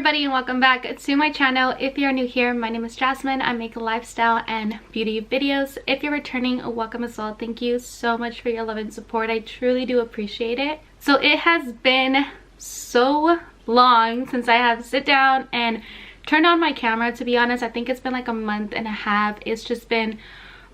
everybody, and welcome back to my channel. If you're new here, my name is Jasmine. I make lifestyle and beauty videos. If you're returning, welcome as well. Thank you so much for your love and support. I truly do appreciate it. So it has been so long since I have sit down and turned on my camera. To be honest, I think it's been like a month and a half. It's just been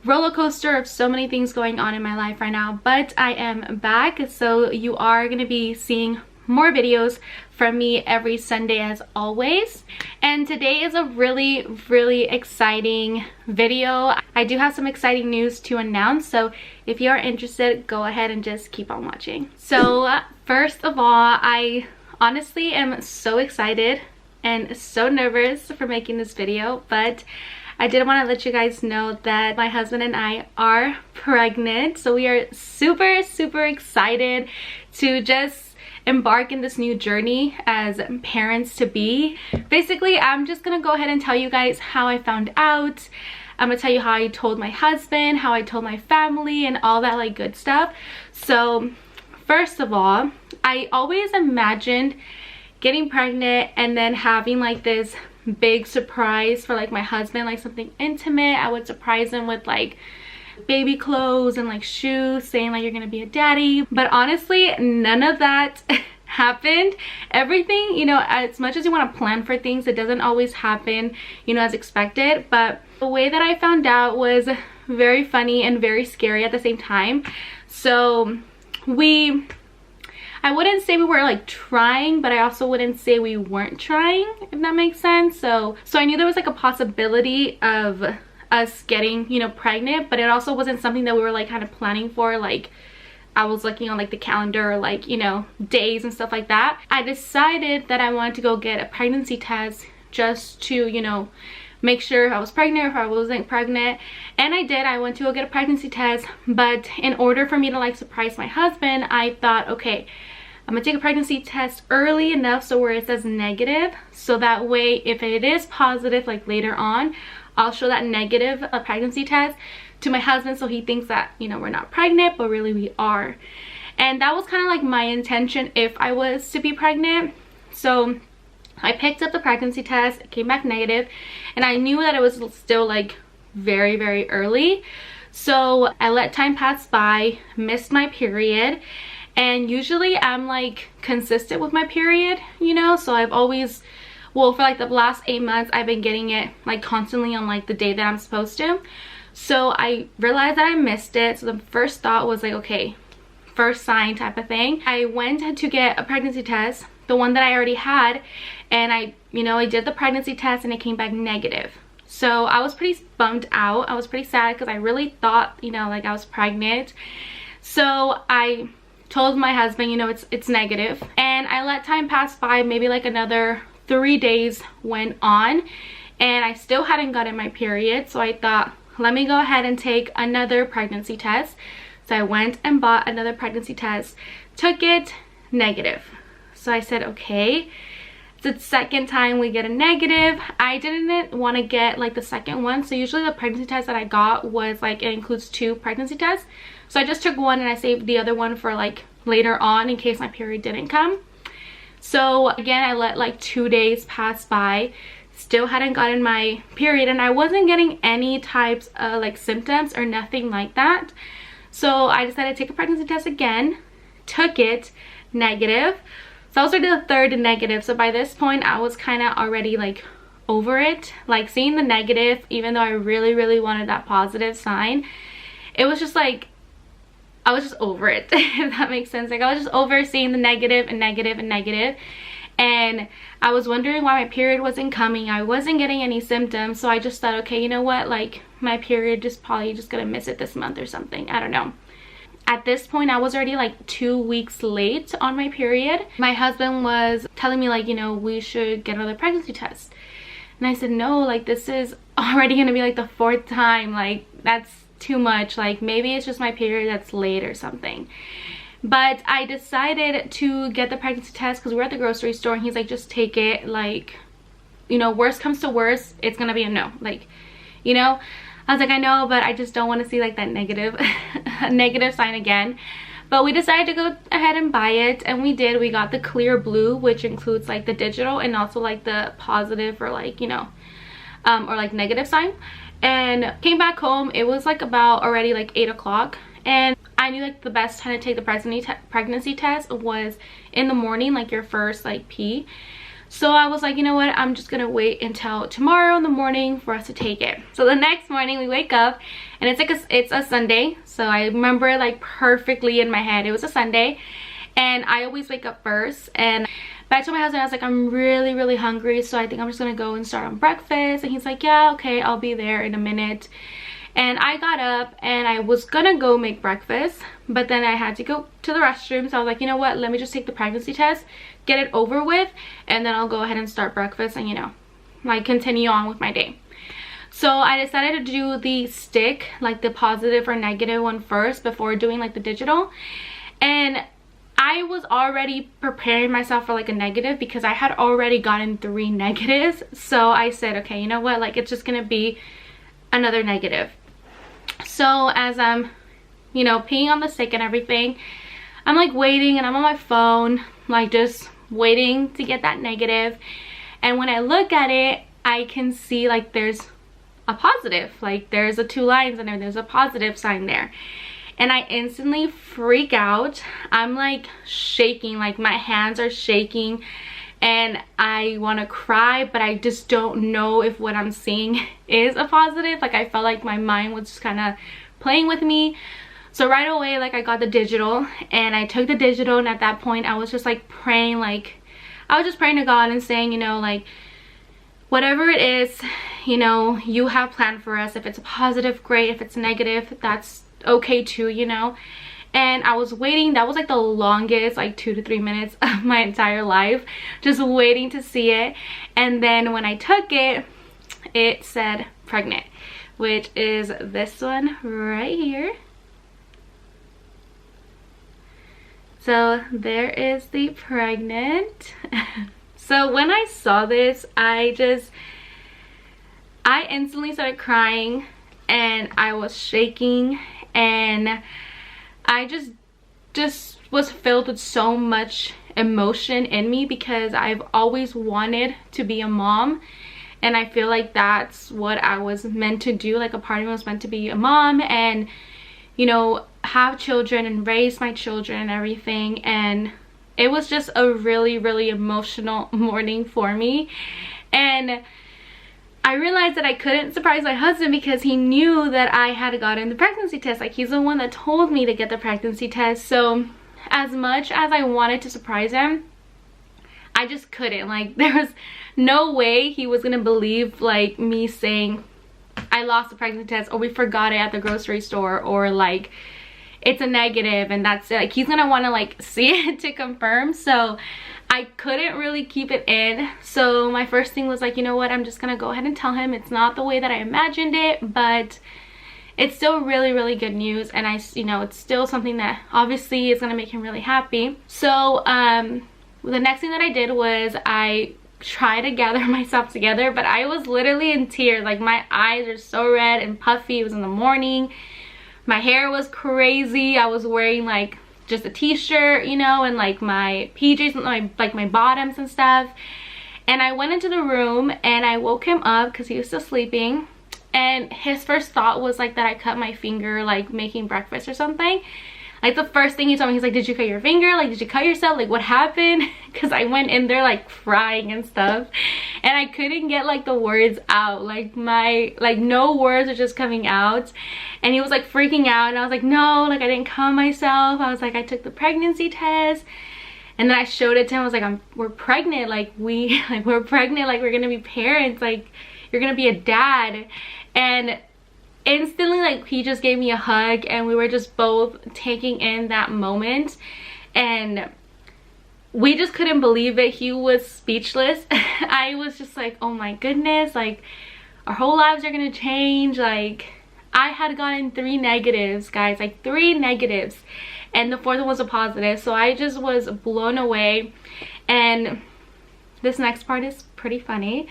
roller coaster of so many things going on in my life right now, but I am back. So you are going to be seeing more videos from me every Sunday as always. And today is a really exciting video. I do have some exciting news to announce, so if you are interested, go ahead and just keep on watching. So first of all, I honestly am so excited and so nervous for making this video, but I did want to let you guys know that my husband and I are pregnant. So we are super excited to just embark in this new journey as parents to be. Basically, I'm just gonna go ahead and tell you guys how I found out. I'm gonna tell you how I told my husband, how I told my family, and all that like good stuff. So first of all, I always imagined getting pregnant and then having like this big surprise for like my husband, like something intimate. I would surprise him with like baby clothes and like shoes, saying like you're gonna be a daddy. But honestly, none of that happened. Everything, you know, as much as you want to plan for things, it doesn't always happen, you know, as expected. But the way that I found out was very funny and very scary at the same time. So I wouldn't say we were like trying, but I also wouldn't say we weren't trying, if that makes sense. So I knew there was like a possibility of us getting, you know, pregnant, but it also wasn't something that we were like kind of planning for. Like I was looking on like the calendar, like, you know, days and stuff like that. I decided that I wanted to go get a pregnancy test just to, you know, make sure if I was pregnant or if I wasn't pregnant. And I did. I went to go get a pregnancy test, but in order for me to like surprise my husband, I thought, okay, I'm gonna take a pregnancy test early enough so where it says negative, so that way if it is positive like later on, I'll show that negative pregnancy test to my husband so he thinks that, you know, we're not pregnant, but really we are. And that was kind of like my intention if I was to be pregnant. So I picked up the pregnancy test, it came back negative, and I knew that it was still like very early. So I let time pass by, missed my period. And usually I'm like consistent with my period, you know, so I've always, well, for like the last 8 months I've been getting it like constantly on like the day that I'm supposed to. So I realized that I missed it. So the first thought was like, okay, first sign type of thing. I went to get a pregnancy test, the one that I already had, and I did the pregnancy test and it came back negative. So I was pretty bummed out. I was pretty sad because I really thought, you know, like I was pregnant. So I told my husband, you know, it's negative, and I let time pass by. Maybe like another 3 days went on and I still hadn't gotten my period. So I thought, let me go ahead and take another pregnancy test. So I went and bought another pregnancy test, took it, negative. So I said, okay, it's the second time we get a negative. I didn't want to get like the second one. So usually the pregnancy test that I got was like, it includes 2 pregnancy tests. So I just took one and I saved the other one for like later on in case my period didn't come. So again, I let like 2 days pass by, still hadn't gotten my period, and I wasn't getting any types of like symptoms or nothing like that. So I decided to take a pregnancy test again, took it, negative. So I was already the third negative. So by this point I was kind of already like over it, like seeing the negative, even though I really wanted that positive sign. It was just like, I was just over it, if that makes sense. Like I was just over seeing the negative and negative and negative. And I was wondering why my period wasn't coming. I wasn't getting any symptoms. So I just thought, okay, you know what? Like my period just probably just gonna miss it this month or something. I don't know. At this point, I was already like 2 weeks late on my period. My husband was telling me like, you know, we should get another pregnancy test. And I said, no, like this is already gonna be like the 4th time. Like that's too much. Like maybe it's just my period that's late or something. But I decided to get the pregnancy test because we were at the grocery store and he's like, just take it. Like, you know, worst comes to worst, it's gonna be a no. Like, you know, I was like, I know, but I just don't want to see like that negative negative sign again. but we decided to go ahead and buy it, and we did. We got the clear blue, which includes like the digital and also like the positive or like, you know, or like negative sign. And came back home. It was like about already like 8 o'clock, and I knew like the best time to take the pregnancy test was in the morning, like your first like pee. So I was like, you know what, I'm just gonna wait until tomorrow in the morning for us to take it. So the next morning we wake up, and it's like it's a Sunday. So I remember it like perfectly in my head. It was a Sunday, and I always wake up first. And but I told my husband, I was like, I'm really hungry, so I think I'm just gonna go and start on breakfast. And he's like, yeah, okay, I'll be there in a minute. And I got up and I was gonna go make breakfast, but then I had to go to the restroom. So I was like, you know what, let me just take the pregnancy test, get it over with, and then I'll go ahead and start breakfast and, you know, like continue on with my day. So I decided to do the stick, like the positive or negative one first before doing like the digital. And I was already preparing myself for like a negative because I had already gotten 3 negatives. So I said, okay, you know what, like it's just gonna be another negative. So as I'm, you know, peeing on the stick and everything, I'm like waiting, and I'm on my phone like just waiting to get that negative. And when I look at it, I can see like there's a positive, like there's a 2 lines and there's a positive sign there. And I instantly freak out. I'm like shaking, like my hands are shaking, and I want to cry, but I just don't know if what I'm seeing is a positive. Like I felt like my mind was just kind of playing with me. So right away, like I got the digital, and I took the digital, and at that point I was just like praying, like I was just praying to God and saying, you know, like whatever it is, you know, you have planned for us. If it's a positive, great. If it's negative, that's okay too, you know. And I was waiting. That was like the longest like 2 to 3 minutes of my entire life, just waiting to see it. And then when I took it, it said pregnant, which is this one right here. So there is the pregnant. So when I saw this, I instantly started crying, and I was shaking, and I just was filled with so much emotion in me because I've always wanted to be a mom, and I feel like that's what I was meant to do. Like a part of me was meant to be a mom and, you know, have children and raise my children and everything. And it was just a really emotional morning for me. And I realized that I couldn't surprise my husband because he knew that I had gotten the pregnancy test. Like he's the one that told me to get the pregnancy test. So as much as I wanted to surprise him, I just couldn't. Like there was no way he was gonna believe like me saying I lost the pregnancy test, or we forgot it at the grocery store, or like it's a negative and that's it. Like he's gonna want to like see it to confirm. So I couldn't really keep it in. So my first thing was like, you know what, I'm just gonna go ahead and tell him it's not the way that I imagined it, but it's still really good news. And you know, it's still something that obviously is gonna make him really happy. So the next thing that I did was I tried to gather myself together, but I was literally in tears. Like my eyes are so red and puffy. It was in the morning. My hair was crazy. I was wearing like just a t-shirt, you know, and like my PJs, my bottoms and stuff. And I went into the room and I woke him up because he was still sleeping. And his first thought was like that I cut my finger like making breakfast or something. Like the first thing he told me, he's like, did you cut your finger? Like, did you cut yourself? Like, what happened? Because I went in there like crying and stuff, and I couldn't get like the words out. Like no words are just coming out. And he was like freaking out, and I was like, no, like I didn't cut myself. I was like, I took the pregnancy test. And then I showed it to him. I was like, we're pregnant. Like we're pregnant. Like we're gonna be parents. Like you're gonna be a dad. And instantly, like he just gave me a hug, and we were just both taking in that moment, and we just couldn't believe it. He was speechless. I was just like, oh my goodness, like our whole lives are gonna change. Like I had gotten 3 negatives, guys, like 3 negatives, and the 4th one was a positive. So I just was blown away. And this next part is pretty funny.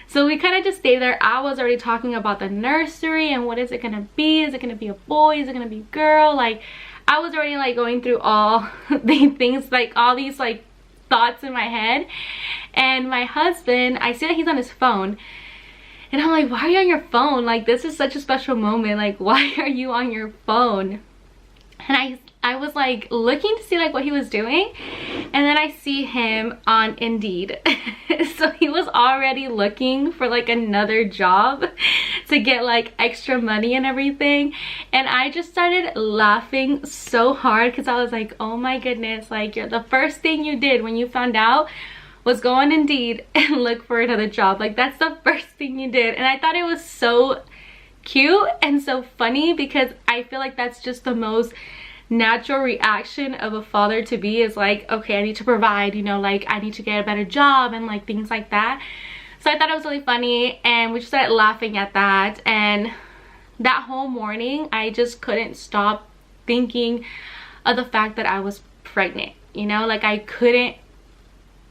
So we kind of just stayed there. I was already talking about the nursery and what is it gonna be. Is it gonna be a boy? Is it gonna be a girl? Like I was already like going through all the things, like all these like thoughts in my head. And my husband, I see that he's on his phone, and I'm like, why are you on your phone? Like, this is such a special moment. Like, why are you on your phone? And I was like looking to see like what he was doing, and then I see him on Indeed. So he was already looking for like another job to get like extra money and everything. And I just started laughing so hard because I was like, oh my goodness, like the first thing you did when you found out was go on Indeed and look for another job. Like, that's the first thing you did. And I thought it was so cute and so funny, because I feel like that's just the most natural reaction of a father to be, is like, okay, I need to provide, you know, like I need to get a better job and like things like that. So I thought it was really funny, and we just started laughing at that. And that whole morning I just couldn't stop thinking of the fact that I was pregnant, you know, like I couldn't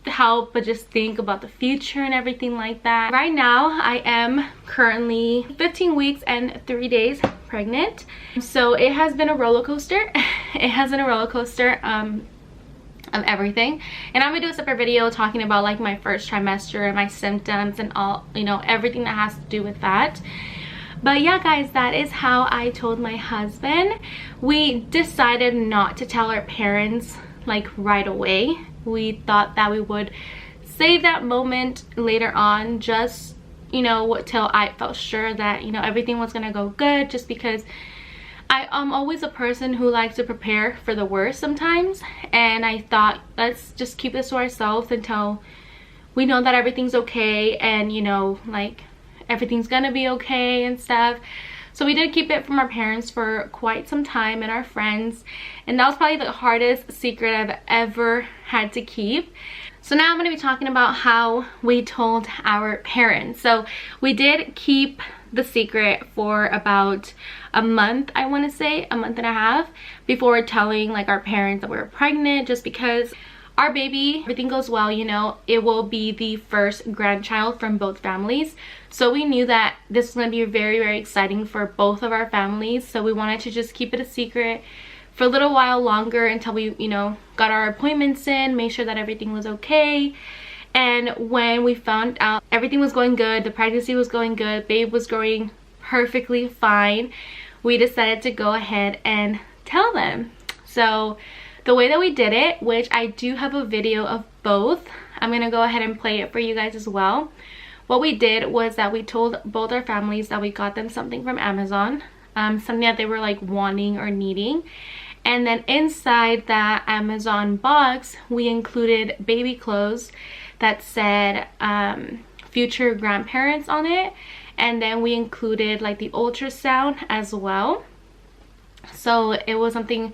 help but just think about the future and everything like that. Right now I am currently 15 weeks and 3 days pregnant, so it has been a roller coaster. It has been a roller coaster of everything, and I'm gonna do a separate video talking about like my first trimester and my symptoms and all, you know, everything that has to do with that. But yeah guys, that is how I told my husband. We decided not to tell our parents like right away. We thought that we would save that moment later on, just, you know, till I felt sure that, you know, everything was gonna go good, just because I'm always a person who likes to prepare for the worst sometimes. And I thought, let's just keep this to ourselves until we know that everything's okay, and, you know, like everything's gonna be okay and stuff. So we did keep it from our parents for quite some time, and our friends, and that was probably the hardest secret I've ever had to keep. So now I'm going to be talking about how we told our parents. So we did keep the secret for about a month, I want to say, a month and a half, before telling like our parents that we were pregnant, just because our baby, everything goes well, you know, it will be the first grandchild from both families. So we knew that this was going to be very, very exciting for both of our families. So we wanted to just keep it a secret for a little while longer, until we, you know, got our appointments in, made sure that everything was okay. And when we found out everything was going good, the pregnancy was going good, babe was growing perfectly fine, we decided to go ahead and tell them. So the way that we did it, which I do have a video of both, I'm gonna go ahead and play it for you guys as well. What we did was that we told both our families that we got them something from Amazon, something that they were like wanting or needing. And then inside that Amazon box, we included baby clothes that said future grandparents on it. And then we included like the ultrasound as well. So it was something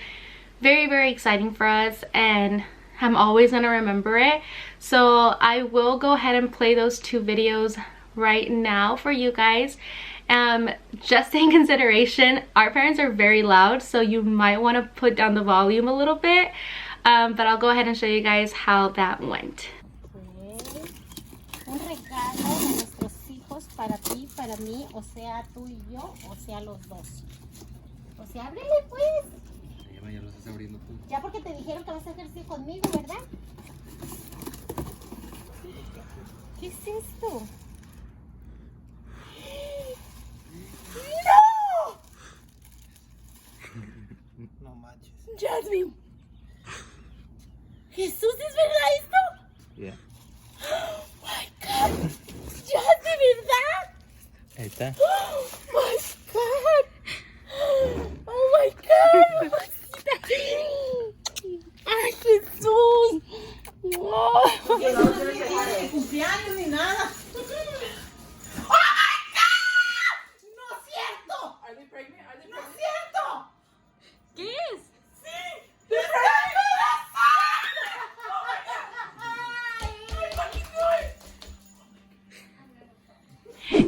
very, very exciting for us, and I'm always gonna remember it. So I will go ahead and play those two videos right now for you guys. Just in consideration, our parents are very loud, so you might want to put down the volume a little bit, but I'll go ahead and show you guys how that went. Un regalo de nuestros hijos para ti, para mí, o sea tú y yo, o sea los dos. O sea, ábrele pues. Ya lo estás abriendo tú. Ya, porque te dijeron que vas a ejercer conmigo, ¿verdad? ¿Qué es esto? ¡No! No manches. Jazmin. Jesús, ¿es verdad esto? Yeah. Oh my God. Jazmin, ¿verdad? Ahí está. Oh my God. Oh my God. Mamacita. Ay, Jesús. No. No tiene cumpleaños ni nada.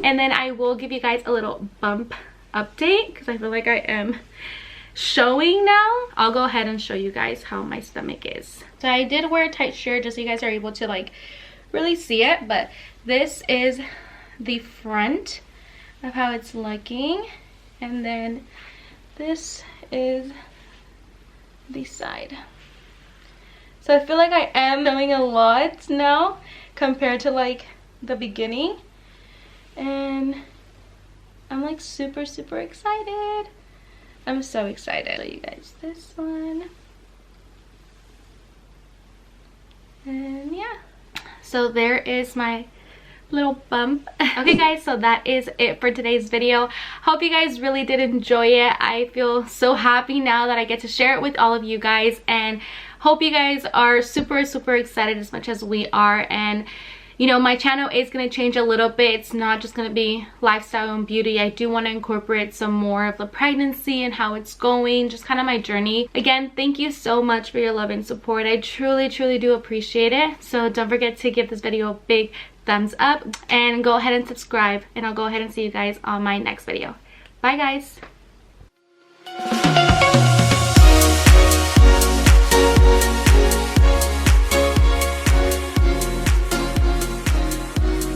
And then I will give you guys a little bump update, because I feel like I am showing now. I'll go ahead and show you guys how my stomach is. So I did wear a tight shirt just so you guys are able to like really see it, but this is the front of how it's looking, and then this is this side. So I feel like I am filming a lot now compared to like the beginning, and I'm like super excited. I'm so excited. I'll show you guys this one. And yeah, so there is my little bump. Okay guys, so that is it for today's video. Hope you guys really did enjoy it. I feel so happy now that I get to share it with all of you guys, and hope you guys are super excited as much as we are. And you know, my channel is going to change a little bit. It's not just going to be lifestyle and beauty. I do want to incorporate some more of the pregnancy and how it's going, just kind of my journey. Again, thank you so much for your love and support. I truly do appreciate it. So don't forget to give this video a big thumbs up and go ahead and subscribe, and I'll go ahead and see you guys on my next video. Bye guys.